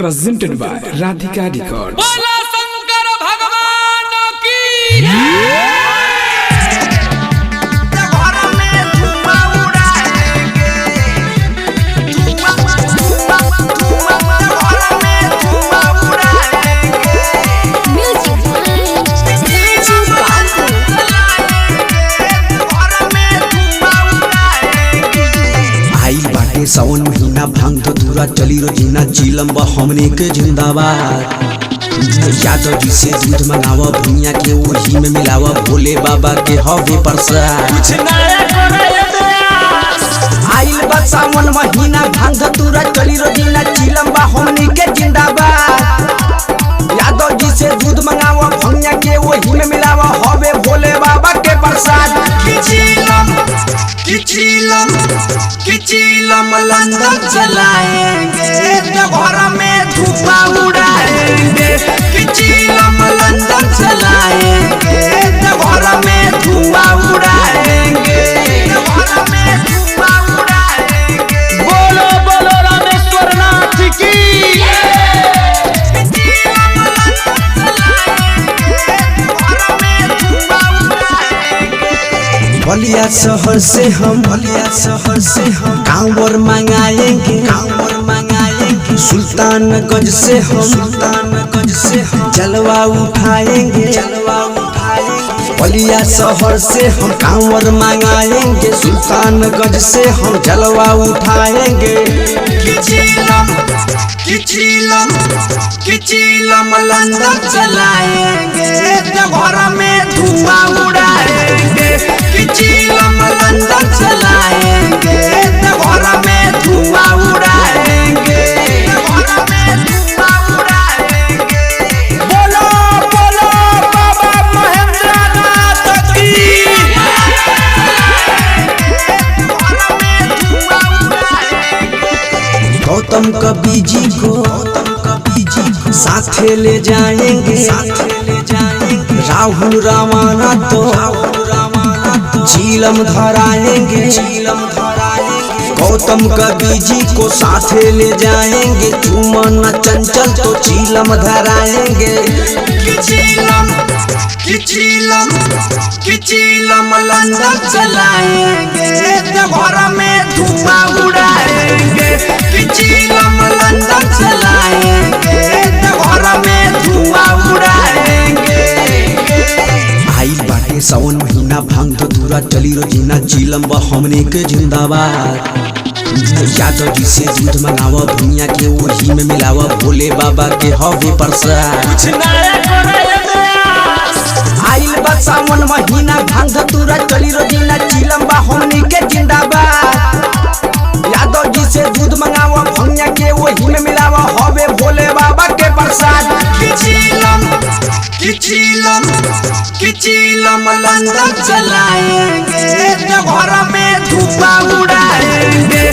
presented by Radhika Records. बोला शंकर भगवान की सावन महीना भांग धतूरा चली रोजीना चिलम हमने के जिंदाबाद। यादव जी से दूध मंगावा भुनिया के वही में मिलावा भोले बाबा के हवे प्रसाद। आइल बा सावन महीना भांग धतूरा चली रोजीना चिलम हमने के जिंदाबाद। यादव जी से दूध मंगावा भुनिया के वही में मिलावा हवे भोले बाबा के प्रसाद। किचिलम लंदन चलाएंगे घर में धुआं उड़ाएंगे। किचिलम लंदन चलाएंगे घर में धुआं उड़ाएंगे। बोलो बोलो रामेश्वर नाथ की बलिया शहर से हम कांवर मंगाएंगे। सुल्तानगंज से हम जलवा उठाएंगे। बलिया शहर से हम कांवर मंगाएंगे। सुल्तानगंज से हम जलवा उठाएंगे। किचिलम लंदन चलाएंगे घर में धुआं उड़ाएंगे। किचिलम लंदन चलाएंगे घर में धुआं उड़ाएंगे। बोलो बोलो बाबा महेंद्र नाथ की गौतम कबीर जी को साथे ले जाएंगे। राहुल रामाना तो झीलम धराएंगे। गौतम कबीर जी को साथे ले जाएंगे। चुमन चंचल तो झीलम धराएंगे। किचिलम लंदन चलाएंगे घर में धुआं उड़ाएंगे। किचिलम लंदन चलाएंगे घर में धुआं उड़ाएंगे। आइल बाटे सावन महीना भांग धतूरा चली रोजीना चिलम हमने के जिंदाबाद। यादव जी से दूध मंगावा भुनिया के वही में मिलावा भोले बाबा के हवे प्रसाद। आइल बा सावन महीना भांग धतूरा चली रोजीना चिलम हमने के जिंदाबाद। यादव जी से दूध मंगावा भुनिया के वही में मिलावा हवे भोले बाबा के प्रसाद। किचिलम लंदन चलाएंगे घर में धुआं उड़ाएंगे।